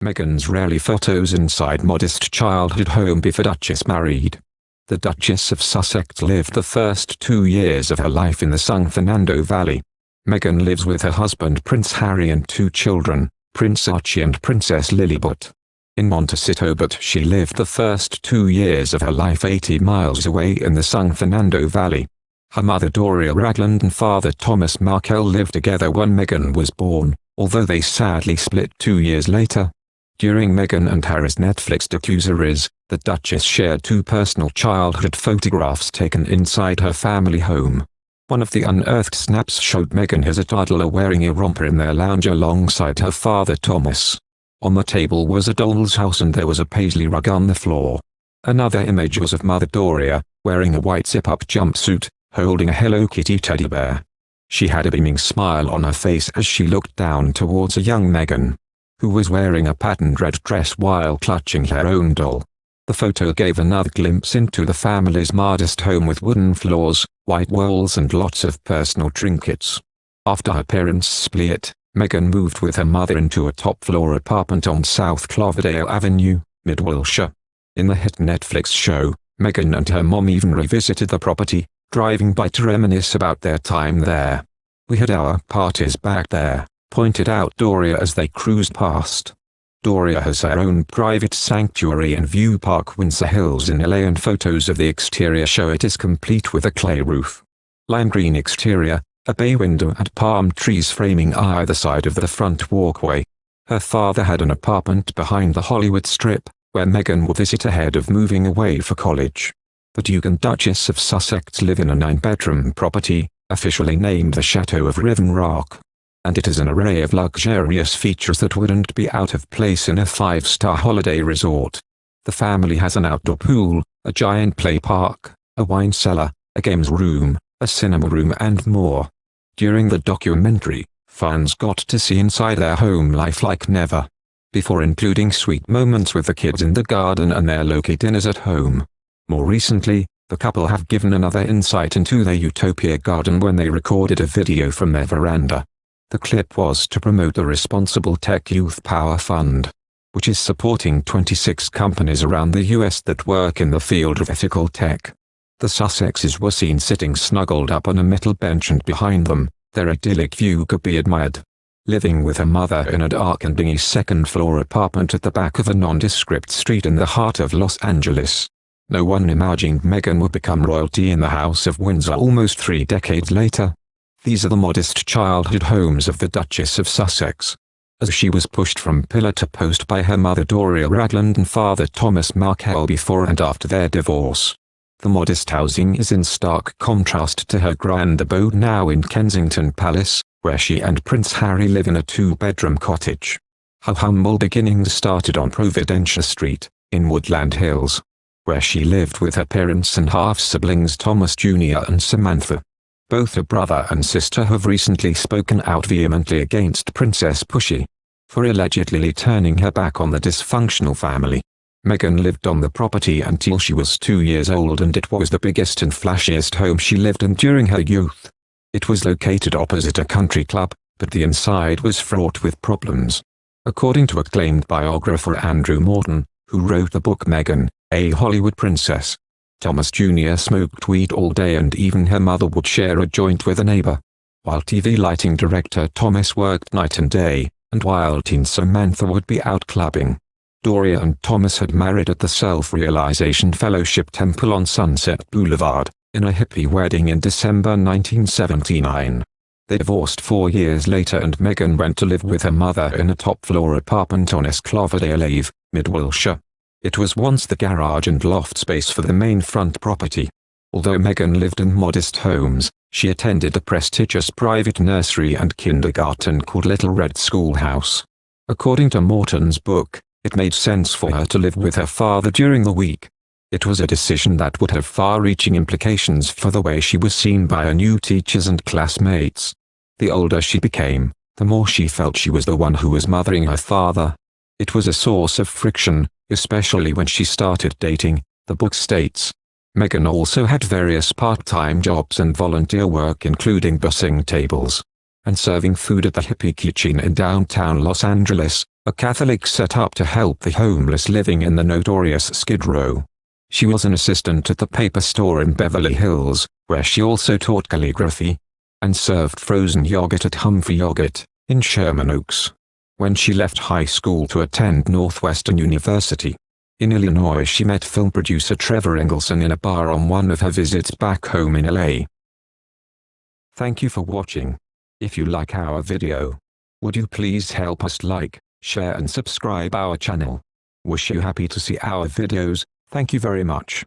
Meghan's rarely photos inside modest childhood home before Duchess married. The Duchess of Sussex lived the first 2 years of her life in the San Fernando Valley. Meghan lives with her husband Prince Harry and 2 children, Prince Archie and Princess Lilibet, in Montecito, but she lived the first 2 years of her life 80 miles away in the San Fernando Valley. Her mother Doria Ragland and father Thomas Markle lived together when Meghan was born, although they sadly split 2 years later. During Meghan and Harry's Netflix docuseries, the Duchess shared 2 personal childhood photographs taken inside her family home. One of the unearthed snaps showed Meghan as a toddler wearing a romper in their lounge alongside her father Thomas. On the table was a doll's house and there was a paisley rug on the floor. Another image was of Mother Doria, wearing a white zip-up jumpsuit, holding a Hello Kitty teddy bear. She had a beaming smile on her face as she looked down towards a young Meghan, who was wearing a patterned red dress while clutching her own doll. The photo gave another glimpse into the family's modest home with wooden floors, white walls and lots of personal trinkets. After her parents split, Meghan moved with her mother into a top-floor apartment on South Cloverdale Avenue, Mid-Wilshire. In the hit Netflix show, Meghan and her mom even revisited the property, driving by to reminisce about their time there. "We had our parties back there," pointed out Doria as they cruised past. Doria has her own private sanctuary in View Park, Windsor Hills in LA, and photos of the exterior show it is complete with a clay roof, lime green exterior, a bay window and palm trees framing either side of the front walkway. Her father had an apartment behind the Hollywood Strip, where Meghan would visit ahead of moving away for college. The Duke and Duchess of Sussex live in a 9-bedroom property, officially named the Chateau of Riven Rock, and it has an array of luxurious features that wouldn't be out of place in a 5-star holiday resort. The family has an outdoor pool, a giant play park, a wine cellar, a games room, a cinema room and more. During the documentary, fans got to see inside their home life like never before, including sweet moments with the kids in the garden and their low-key dinners at home. More recently, the couple have given another insight into their utopia garden when they recorded a video from their veranda. The clip was to promote the Responsible Tech Youth Power Fund, which is supporting 26 companies around the US that work in the field of ethical tech. The Sussexes were seen sitting snuggled up on a metal bench, and behind them, their idyllic view could be admired. Living with her mother in a dark and dingy 2nd-floor apartment at the back of a nondescript street in the heart of Los Angeles. No one imagined Meghan would become royalty in the House of Windsor almost 3 decades later. These are the modest childhood homes of the Duchess of Sussex, as she was pushed from pillar to post by her mother Doria Ragland and father Thomas Markle before and after their divorce. The modest housing is in stark contrast to her grand abode now in Kensington Palace, where she and Prince Harry live in a 2-bedroom cottage. Her humble beginnings started on Providencia Street, in Woodland Hills, where she lived with her parents and half-siblings Thomas Jr. and Samantha. Both her brother and sister have recently spoken out vehemently against Princess Pushy for allegedly turning her back on the dysfunctional family. Meghan lived on the property until she was 2 years old, and it was the biggest and flashiest home she lived in during her youth. It was located opposite a country club, but the inside was fraught with problems. According to acclaimed biographer Andrew Morton, who wrote the book Meghan, A Hollywood Princess, Thomas Jr. smoked weed all day and even her mother would share a joint with a neighbor, while TV lighting director Thomas worked night and day, and while teen Samantha would be out clubbing. Doria and Thomas had married at the Self-Realization Fellowship Temple on Sunset Boulevard, in a hippie wedding in December 1979. They divorced 4 years later, and Meghan went to live with her mother in a top-floor apartment on East Cloverdale Ave, Mid-Wilshire. It was once the garage and loft space for the main front property. Although Meghan lived in modest homes, she attended a prestigious private nursery and kindergarten called Little Red Schoolhouse. According to Morton's book, it made sense for her to live with her father during the week. It was a decision that would have far-reaching implications for the way she was seen by her new teachers and classmates. The older she became, the more she felt she was the one who was mothering her father. It was a source of friction, especially when she started dating, the book states. Meghan also had various part-time jobs and volunteer work, including bussing tables. and serving food at the Hippie Kitchen in downtown Los Angeles, a Catholic set up to help the homeless living in the notorious Skid Row. She was an assistant at the paper store in Beverly Hills, where she also taught calligraphy, and served frozen yogurt at Humphrey Yogurt, in Sherman Oaks. When she left high school to attend Northwestern University in Illinois, she met film producer Trevor Engelson in a bar on one of her visits back home in LA. Thank you for watching. If you like our video, would you please help us like, share and subscribe our channel. Wish you happy to see our videos. Thank you very much.